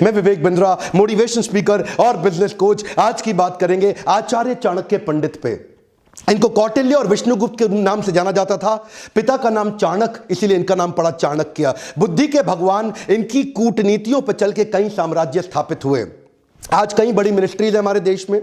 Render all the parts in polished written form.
मैं Vivek Bindra, motivation speaker और business coach. आज की बात करेंगे आचार्य चाणक्य पंडित पे। इनको कौटिल्य और विष्णुगुप्त के नाम से जाना जाता था। पिता का नाम चाणक्य, इसीलिए इनका नाम पड़ा चाणक्य। बुद्धि के भगवान। इनकी कूटनीतियों पर चल के कई साम्राज्य स्थापित हुए। आज कई बड़ी मिनिस्ट्रीज है हमारे देश में।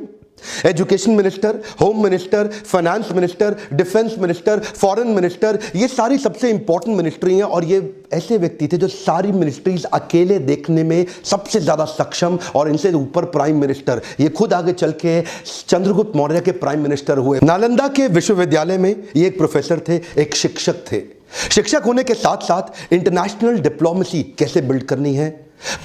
Education minister, home minister, finance minister, defence minister, foreign minister, ये सारी सबसे इंपॉर्टेंट मिनिस्ट्री हैं। और ये ऐसे व्यक्ति थे जो सारी मिनिस्ट्रीज अकेले देखने में सबसे ज्यादा सक्षम, और इनसे ऊपर प्राइम मिनिस्टर, ये खुद आगे चल के चंद्रगुप्त मौर्य के प्राइम मिनिस्टर हुए। नालंदा के विश्वविद्यालय में ये एक प्रोफेसर थे, एक शिक्षक थे। शिक्षक होने के साथ साथ इंटरनेशनल डिप्लोमेसी कैसे बिल्ड करनी है,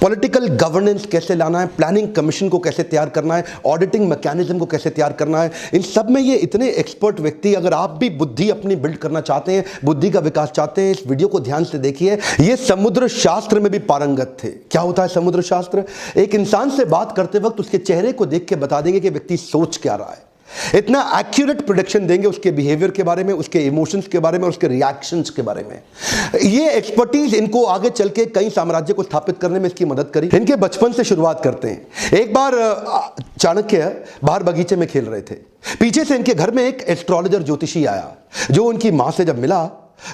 पॉलिटिकल गवर्नेंस कैसे लाना है, प्लानिंग कमीशन को कैसे तैयार करना है, ऑडिटिंग मैकेनिज्म को कैसे तैयार करना है, इन सब में ये इतने एक्सपर्ट व्यक्ति। अगर आप भी बुद्धि अपनी बिल्ड करना चाहते हैं, बुद्धि का विकास चाहते हैं, इस वीडियो को ध्यान से देखिए। ये समुद्र शास्त्र में भी पारंगत थे। क्या होता है समुद्र शास्त्र? एक इंसान से बात करते वक्त उसके चेहरे को देख के बता देंगे कि व्यक्ति सोच क्या रहा है। इतना एक्यूरेट प्रेडिक्शन देंगे उसके बिहेवियर के बारे में, उसके इमोशंस के बारे में, उसके रिएक्शंस के बारे में। ये एक्सपर्टीज इनको आगे चल के कई साम्राज्य को स्थापित करने में इसकी मदद करी। इनके बचपन से शुरुआत करते हैं। एक बार चाणक्य बाहर बगीचे में खेल रहे थे। पीछे से इनके घर में एक एस्ट्रोलॉजर ज्योतिषी आया, जो उनकी मां से जब मिला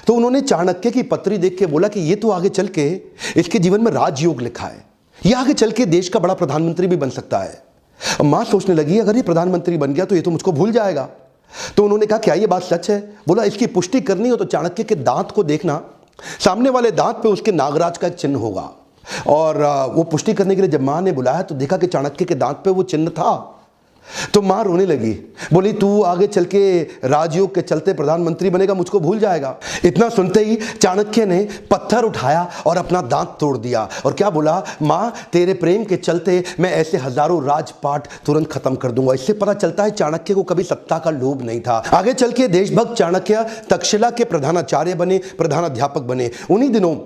तो उन्होंने चाणक्य की पत्री देख के बोला कि ये तो आगे चल के इसके जीवन में राजयोग लिखा है, ये आगे चल के देश का बड़ा प्रधानमंत्री भी बन सकता है। मां सोचने लगी अगर ये प्रधानमंत्री बन गया तो ये तो मुझको भूल जाएगा। तो उन्होंने कहा क्या ये बात सच है? बोला इसकी पुष्टि करनी हो तो चाणक्य के दांत को देखना, सामने वाले दांत पे उसके नागराज का एक चिन्ह होगा। और वो पुष्टि करने के लिए जब मां ने बुलाया तो देखा कि चाणक्य के दांत पे वो चिन्ह था। तो मां रोने लगी, बोली तू आगे चल के राजयोग के चलते प्रधानमंत्री बनेगा, मुझको भूल जाएगा। इतना सुनते ही चाणक्य ने पत्थर उठाया और अपना दांत तोड़ दिया और क्या बोला, मां तेरे प्रेम के चलते मैं ऐसे हजारों राजपाट तुरंत खत्म कर दूंगा। इससे पता चलता है चाणक्य को कभी सत्ता का लोभ नहीं था। आगे चल के देशभक्त चाणक्य तक्षशिला के प्रधानाचार्य बने, प्रधानाध्यापक बने। उन्हीं दिनों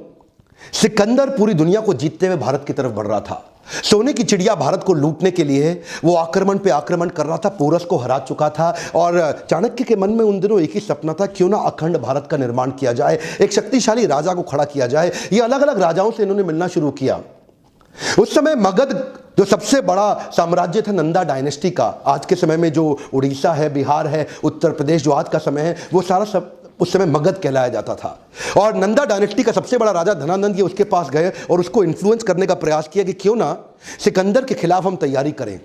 सिकंदर पूरी दुनिया को जीतते हुए भारत की तरफ बढ़ रहा था। सोने की चिड़िया भारत को लूटने के लिए वो आक्रमण पे आक्रमण कर रहा था, पोरस को हरा चुका था। और चाणक्य के मन में उन दिनों एक ही सपना था, क्यों ना अखंड भारत का निर्माण किया जाए, एक शक्तिशाली राजा को खड़ा किया जाए। ये अलग अलग राजाओं से इन्होंने मिलना शुरू किया। उस समय मगध जो सबसे बड़ा साम्राज्य था नंदा डायनेस्टी का, आज के समय में जो उड़ीसा है, बिहार है, उत्तर प्रदेश जो आज का समय है, वो सारा सब उस समय मगध कहलाया जाता था। और नंदा डायनेस्टी का सबसे बड़ा राजा धनानंद ये उसके पास गए और उसको इन्फ्लुएंस करने का प्रयास किया कि क्यों ना सिकंदर के खिलाफ हम तैयारी करें।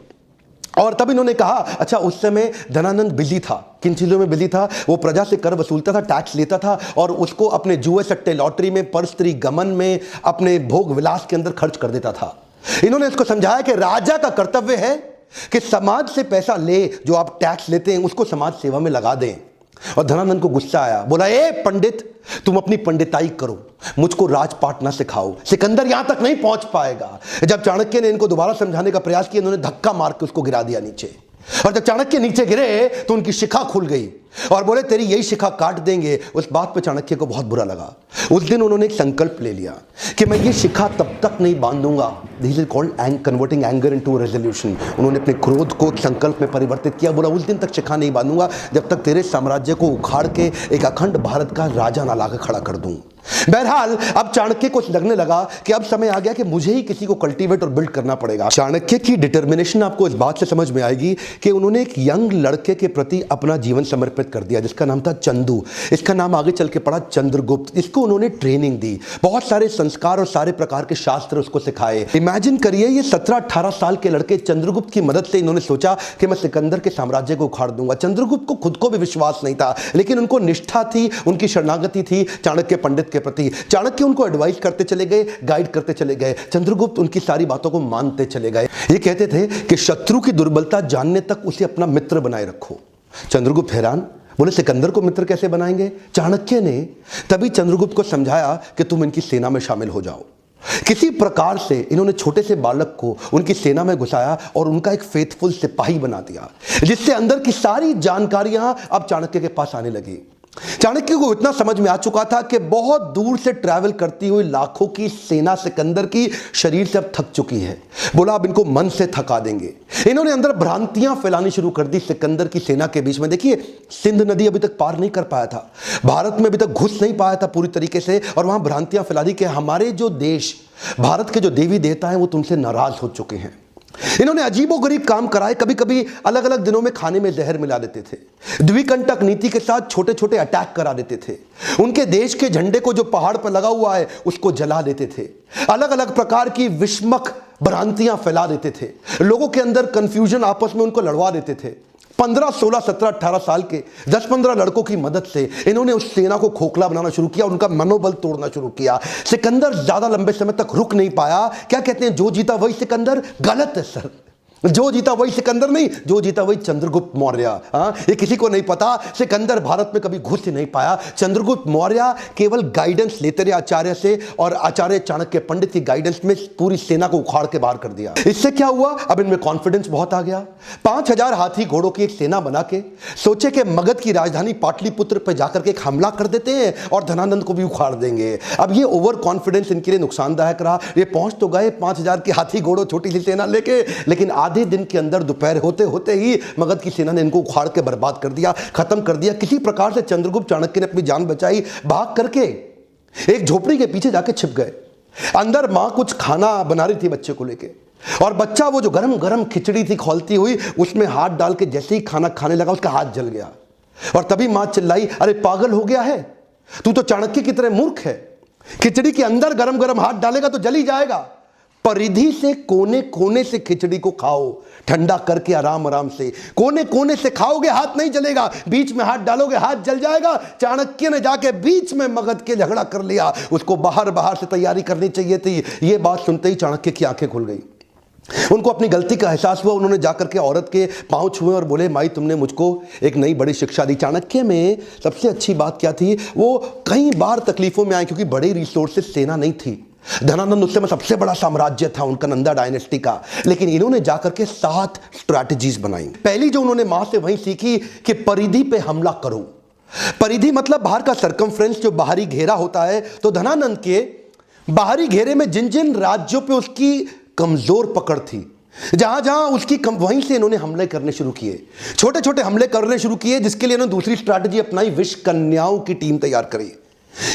और तब इन्होंने कहा, अच्छा उस समय धनानंद बिजी था, किन चीज़ों में बिजी था? वो प्रजा से कर वसूलता था, टैक्स लेता था और उसको अपने जुए सट्टे लॉटरी में, पर स्त्री गमन में, अपने भोग विलास के अंदर खर्च कर देता था। इन्होंने इसको समझाया कि राजा का कर्तव्य है कि समाज से पैसा ले, जो आप टैक्स लेते हैं उसको समाज सेवा में लगा दें। और धनानंद को गुस्सा आया, बोला ए पंडित तुम अपनी पंडिताई करो, मुझको राजपाट ना सिखाओ, सिकंदर यहां तक नहीं पहुंच पाएगा। जब चाणक्य ने इनको दोबारा समझाने का प्रयास किया, इन्होंने धक्का मार के उसको गिरा दिया नीचे। और जब चाणक्य नीचे गिरे तो उनकी शिखा खुल गई और बोले तेरी यही शिखा काट देंगे। उस बात पे चाणक्य को बहुत बुरा लगा। उस दिन उन्होंने एक संकल्प ले लिया कि मैं ये शिखा तब तक नहीं बांधूंगा। This is called converting anger into resolution. उन्होंने अपने क्रोध को संकल्प में परिवर्तित किया। बोला उस दिन तक शिखा नहीं बांधूंगा जब तक तेरे साम्राज्य को उखाड़ के एक अखंड भारत का राजा ना लाकर खड़ा कर दूं। बहरहाल अब चाणक्य को लगने लगा कि अब समय आ गया कि मुझे ही किसी को कल्टीवेट और बिल्ड करना पड़ेगा। चाणक्य की डिटर्मिनेशन आपको इस बात से समझ में आएगी कि उन्होंने एक यंग लड़के के प्रति अपना जीवन समर्पित कर दिया, जिसका नाम था चंदू। इसका नाम आगे चल के पड़ा चंद्रगुप्त। इसको उन्होंने ट्रेनिंग दी, बहुत सारे संस्कार और सारे प्रकार के शास्त्र उसको सिखाए। इमेजिन करिए ये 17-18 साल के लड़के चंद्रगुप्त की मदद से इन्होंने सोचा कि मैं सिकंदर के साम्राज्य को उखाड़ दूंगा। चंद्रगुप्त को खुद को भी विश्वास नहीं था, लेकिन उनको निष्ठा थी, उनकी शरणागति थी चाणक्य पंडित के प्रति। चाणक्य उनको एडवाइस करते चले गए, गाइड करते चले गए। चंद्रगुप्त उनकी सारी बातों को मानते चले गए। ये कहते थे कि शत्रु की दुर्बलता जानने तक उसे अपना मित्र बनाए रखो। चंद्रगुप्त हैरान, बोले सिकंदर को मित्र कैसे बनाएंगे? चाणक्य ने तभी चंद्रगुप्त को समझाया कि तुम इनकी सेना में शामिल हो जाओ। किसी प्रकार से इन्होंने छोटे से बालक को उनकी सेना में घुसाया और उनका एक फेथफुल सिपाही बना दिया, जिससे अंदर की सारी जानकारियां अब चाणक्य के पास आने लगी। चाणक्य को इतना समझ में आ चुका था कि बहुत दूर से ट्रैवल करती हुई लाखों की सेना सिकंदर की शरीर से अब थक चुकी है। बोला अब इनको मन से थका देंगे। इन्होंने अंदर भ्रांतियां फैलानी शुरू कर दी सिकंदर की सेना के बीच में। देखिए, सिंध नदी अभी तक पार नहीं कर पाया था, भारत में अभी तक घुस नहीं पाया था पूरी तरीके से, और वहां भ्रांतियां फैला दी कि हमारे जो देश, भारत के जो देवी देवता हैं वो तुमसे नाराज हो चुके हैं। इन्होंने अजीबोगरीब काम कराए। कभी कभी अलग अलग दिनों में खाने में जहर मिला देते थे, द्विकंटक नीति के साथ छोटे छोटे अटैक करा देते थे, उनके देश के झंडे को जो पहाड़ पर लगा हुआ है उसको जला देते थे, अलग अलग प्रकार की विस्मक भ्रांतियां फैला देते थे, लोगों के अंदर कंफ्यूजन, आपस में उनको लड़वा देते थे। 15, 16, 17, 18 साल के 10-15 लड़कों की मदद से इन्होंने उस सेना को खोखला बनाना शुरू किया, उनका मनोबल तोड़ना शुरू किया। सिकंदर ज्यादा लंबे समय तक रुक नहीं पाया। क्या कहते हैं, जो जीता वही सिकंदर? गलत है सर, जो जीता वही सिकंदर नहीं, जो जीता वही चंद्रगुप्त मौर्य। ये किसी को नहीं पता, सिकंदर भारत में कभी घुस ही नहीं पाया। चंद्रगुप्त मौर्य केवल गाइडेंस लेते रहे आचार्य से, और आचार्य चाणक्य पंडित की गाइडेंस में पूरी सेना को उखाड़ के बाहर कर दिया। इससे क्या हुआ, अब इनमें कॉन्फिडेंस बहुत आ गया। 5000 हाथी घोड़ों की एक सेना बना के सोचे कि मगध की राजधानी पाटलिपुत्र पर जाकर के एक हमला कर देते हैं और धनानंद को भी उखाड़ देंगे। अब ये ओवर कॉन्फिडेंस इनके लिए नुकसानदायक रहा। ये पहुंच तो गए 5000 के हाथी घोड़ों छोटी सी सेना लेके, लेकिन आधे दिन के अंदर दोपहर होते होते ही मगध की सेना ने इनको उखाड़ के बर्बाद कर दिया, खत्म कर दिया। किसी प्रकार से चंद्रगुप्त चाणक्य ने अपनी जान बचाई, भाग करके एक झोपड़ी के पीछे जाके छिप गए। अंदर मां कुछ खाना बना रही थी बच्चे को लेके, और बच्चा वो जो गरम गरम खिचड़ी थी खौलती हुई, उसमें हाथ डाल के जैसे ही खाना खाने लगा उसका हाथ जल गया। और तभी मां चिल्लाई, अरे पागल हो गया है तू, तो चाणक्य की तरह मूर्ख है, खिचड़ी के अंदर गरम गरम हाथ डालेगा तो जल ही जाएगा। परिधि से कोने कोने से खिचड़ी को खाओ, ठंडा करके आराम आराम से, कोने कोने से खाओगे हाथ नहीं जलेगा, बीच में हाथ डालोगे हाथ जल जाएगा। चाणक्य ने जाके बीच में मगध के झगड़ा कर लिया, उसको बाहर बाहर से तैयारी करनी चाहिए थी। यह बात सुनते ही चाणक्य की आंखें खुल गई, उनको अपनी गलती का एहसास हुआ। उन्होंने जाकर के औरत के पांव छुए और बोले, माई तुमने मुझको एक नई बड़ी शिक्षा दी। चाणक्य में सबसे अच्छी बात क्या थी, वो कई बार तकलीफों में आए क्योंकि बड़ी रिसोर्सेस सेना नहीं थी। धनानंद उस समय सबसे बड़ा साम्राज्य था उनका, नंदा डायनेस्टी का, लेकिन इन्होंने जाकर के 7 स्ट्रैटेजीज बनाई। पहली जो उन्होंने मां से वही सीखी कि परिधि पे हमला करो। परिधि मतलब बाहर का सर्कमफ्रेंस, जो बाहरी घेरा होता है। तो धनानंद के बाहरी घेरे में जिन जिन राज्यों पे उसकी कमजोर पकड़ थी, जहां जहां उसकी वहीं से इन्होंने हमले करने शुरू किए, छोटे छोटे हमले करने शुरू किए, जिसके लिए इन्होंने दूसरी स्ट्रैटेजी अपनाई, विष कन्याओं की टीम तैयार करी।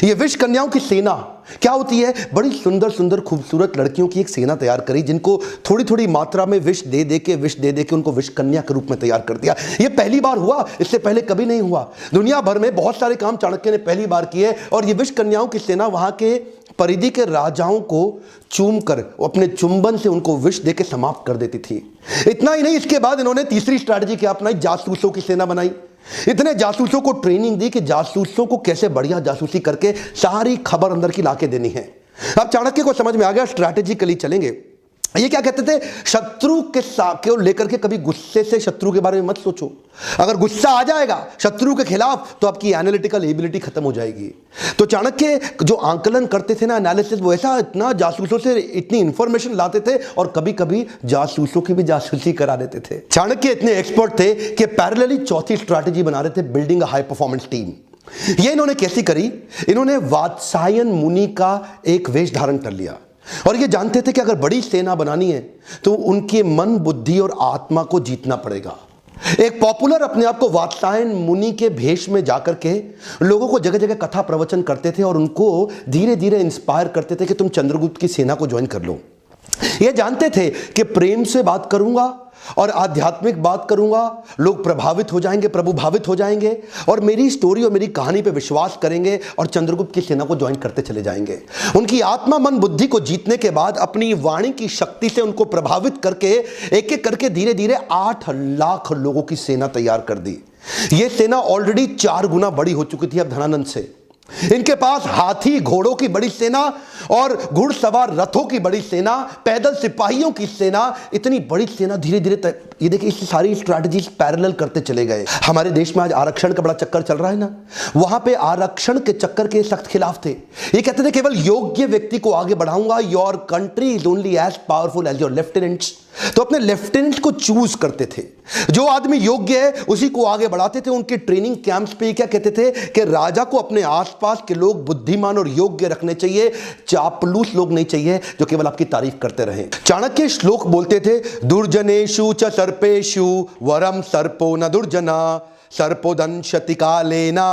ये विष कन्याओं की सेना क्या होती है, बड़ी सुंदर सुंदर खूबसूरत लड़कियों की एक सेना तैयार करी, जिनको थोड़ी थोड़ी मात्रा में विष दे दे के उनको विष कन्या के रूप में तैयार कर दिया। ये पहली बार हुआ, इससे पहले कभी नहीं हुआ। दुनिया भर में बहुत सारे काम चाणक्य ने पहली बार किए, और ये विष कन्याओं की सेना वहां के परिधि के राजाओं को चूम कर अपने चुंबन से उनको विष देके समाप्त कर देती थी। इतना ही नहीं, इसके बाद इन्होंने तीसरी स्ट्रैटेजी क्या अपनाई, जासूसों की सेना बनाई। इतने जासूसों को ट्रेनिंग दी कि जासूसों को कैसे बढ़िया जासूसी करके सारी खबर अंदर की लाके देनी है। अब चाणक्य को समझ में आ गया, स्ट्रैटेजिकली चलेंगे। ये क्या कहते थे, शत्रु के लेकर के कभी गुस्से से शत्रु के बारे में मत सोचो। अगर गुस्सा आ जाएगा शत्रु के खिलाफ तो आपकी एनालिटिकल एबिलिटी खत्म हो जाएगी। तो चाणक्य जो आंकलन करते थे ना, एनालिसिस, वो ऐसा इतना जासूसों से इतनी इंफॉर्मेशन लाते थे, और कभी कभी जासूसों की भी जासूसी करा देते थे। चाणक्य इतने एक्सपर्ट थे कि पैरेलली चौथी स्ट्रैटेजी बना रहे थे, building a high performance team. ये इन्होंने कैसी करी, इन्होंने वात्सायन मुनि का एक वेश धारण कर लिया, और ये जानते थे कि अगर बड़ी सेना बनानी है तो उनके मन, बुद्धि और आत्मा को जीतना पड़ेगा। एक पॉपुलर अपने आप को वात्सायन मुनि के भेष में जाकर के लोगों को जगह जगह कथा प्रवचन करते थे, और उनको धीरे धीरे इंस्पायर करते थे कि तुम चंद्रगुप्त की सेना को ज्वाइन कर लो। ये जानते थे कि प्रेम से बात करूंगा और आध्यात्मिक बात करूंगा, लोग प्रभावित हो जाएंगे, प्रभु भावित हो जाएंगे, और मेरी स्टोरी और मेरी कहानी पे विश्वास करेंगे और चंद्रगुप्त की सेना को ज्वाइन करते चले जाएंगे। उनकी आत्मा, मन, बुद्धि को जीतने के बाद अपनी वाणी की शक्ति से उनको प्रभावित करके एक एक करके धीरे धीरे 8 लाख लोगों की सेना तैयार कर दी। यह सेना ऑलरेडी 4 गुना बड़ी हो चुकी थी अब धनानंद से। इनके पास हाथी घोड़ों की बड़ी सेना और घुड़सवार रथों की बड़ी सेना, पैदल सिपाहियों की सेना, इतनी बड़ी सेना धीरे धीरे ये देखिए, इस सारी स्ट्रैटेजीज पैरेलल करते चले गए। हमारे देश में आज आरक्षण का बड़ा चक्कर चल रहा है ना, वहां पे आरक्षण के चक्कर के सख्त खिलाफ थे। ये कहते थे केवल योग्य व्यक्ति को आगे बढ़ाऊंगा, your country is only as powerful as your lieutenants. तो अपने लेफ्टिनेंट को चूज करते थे, जो आदमी योग्य है उसी को आगे बढ़ाते थे। उनके ट्रेनिंग कैंप्स पे क्या कहते थे कि राजा को अपने आसपास आसपास के लोग बुद्धिमान और योग्य रखने चाहिए, चापलूस लोग नहीं चाहिए जो केवल आपकी तारीफ करते रहें। चाणक्य श्लोक बोलते थे, दुर्जनेषु च सर्पेषु वरम सर्पो न दुर्जना, सर्पोदंशति कालेना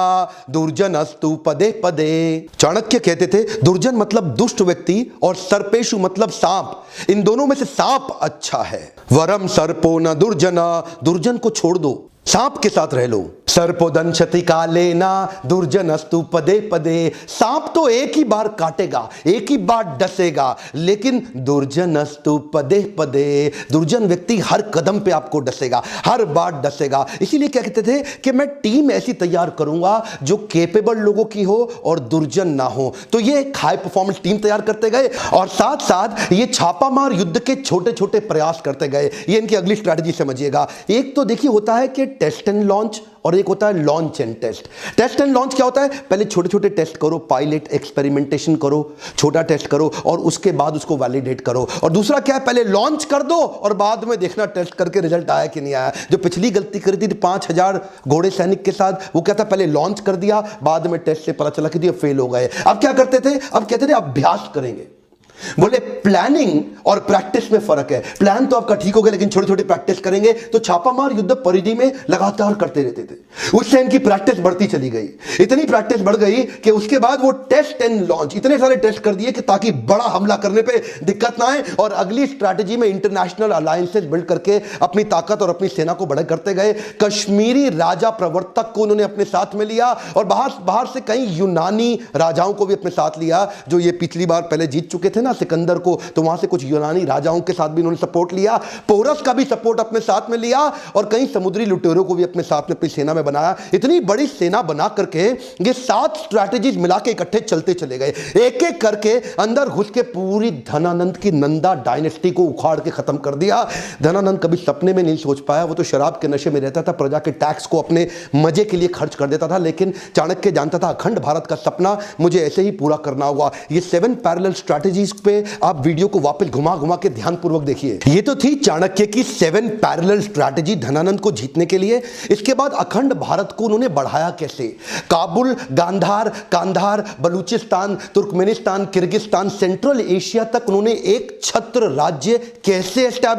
दुर्जनस्तु पदे पदे। चाणक्य कहते थे दुर्जन मतलब दुष्ट व्यक्ति और सर्पेशु मतलब सांप, इन दोनों में से सांप अच्छा है। वरम सर्पो न दुर्जना, दुर्जन को छोड़ दो, सांप के साथ रह लो। सर्पोदंशति कालेना दुर्जनस्तु पदे पदे, सांप तो एक ही बार काटेगा, एक ही बार डसेगा, लेकिन दुर्जनस्तु पदे पदे, दुर्जन व्यक्ति हर कदम पे आपको डसेगा, हर बार डसेगा। इसीलिए क्या कहते थे कि मैं टीम ऐसी तैयार करूंगा जो केपेबल लोगों की हो और दुर्जन ना हो। तो ये एक हाई परफॉर्मेंस टीम तैयार करते गए और साथ साथ ये छापामार युद्ध के छोटे छोटे प्रयास करते गए। ये इनकी अगली स्ट्रैटेजी समझिएगा। एक तो देखिए होता है कि टेस्ट एंड लॉन्च और एक होता है launch and test. Test and launch क्या होता है? पहले छोटे छोटे टेस्ट करो, पायलट एक्सपेरिमेंटेशन करो, छोटा टेस्ट करो और उसके बाद उसको वैलिडेट करो। और दूसरा क्या है, पहले लॉन्च कर दो और बाद में देखना टेस्ट करके रिजल्ट आया कि नहीं आया। जो पिछली गलती करी थी 5000 घोड़े सैनिक के साथ, वो क्या था, पहले लॉन्च कर दिया, बाद में टेस्ट से पता चला कि ये फेल हो गए। अब क्या करते थे, अब कहते थे अभ्यास करेंगे। बोले प्लानिंग और प्रैक्टिस में फर्क है। प्लान तो आपका ठीक हो गया, लेकिन छोटी छोटी प्रैक्टिस करेंगे। तो छापामार युद्ध परिधि में लगातार करते रहते थे। उससे इनकी प्रैक्टिस बढ़ती चली गई, इतनी प्रैक्टिस बढ़ गई कि उसके बाद वो टेस्ट एंड लॉन्च इतने सारे टेस्ट कर दिए कि ताकि बड़ा हमला करने पे दिक्कत ना आए। और अगली स्ट्रैटेजी में इंटरनेशनल अलायंसेस बिल्ड करके अपनी ताकत और अपनी सेना को बड़ा करते गए। कश्मीरी राजा प्रवर्तक को उन्होंने अपने साथ में लिया और बाहर से कई यूनानी राजाओं को भी अपने साथ लिया, जो ये पिछली बार पहले जीत चुके थे ना सिकंदर को, तो वहां से कुछ यूनानी राजाओं के साथ भी उन्होंने सपोर्ट लिया। पोरस का भी सपोर्ट अपने साथ में लिया और कई समुद्री लुटेरों को भी अपने साथ में अपनी सेना में बनाया। इतनी बड़ी सेना बना करके ये 7 स्ट्रैटेजीज मिला के इकट्ठे चलते चले गए। एक एक करके अंदर घुस के पूरी धनानंद की नंदा डायनेस्टी को उखाड़ के खत्म कर दिया। धनानंद कभी सपने में नहीं सोच पाया, वो तो शराब के नशे में रहता था, प्रजा के टैक्स को अपने मजे के लिए खर्च कर देता था। लेकिन चाणक्य जानता था अखंड भारत का सपना मुझे ऐसे ही पूरा करना होगा। ये 7 पैरेलल स्ट्रैटेजीज पे आप वीडियो को वापस घुमा घुमा के ध्यानपूर्वक देखिए। ये तो थी चाणक्य की 7 पैरेलल स्ट्रैटेजी धनानंद को जीतने के लिए। इसके बाद अखंड भारत को उन्होंने बढ़ाया कैसे? Kabul, Gandhar, Kandahar, Balochistan, Turkmenistan, Kyrgyzstan, Central Asia तक उन्होंने एक छत्र राज्य कैसे एस्टैब्लिश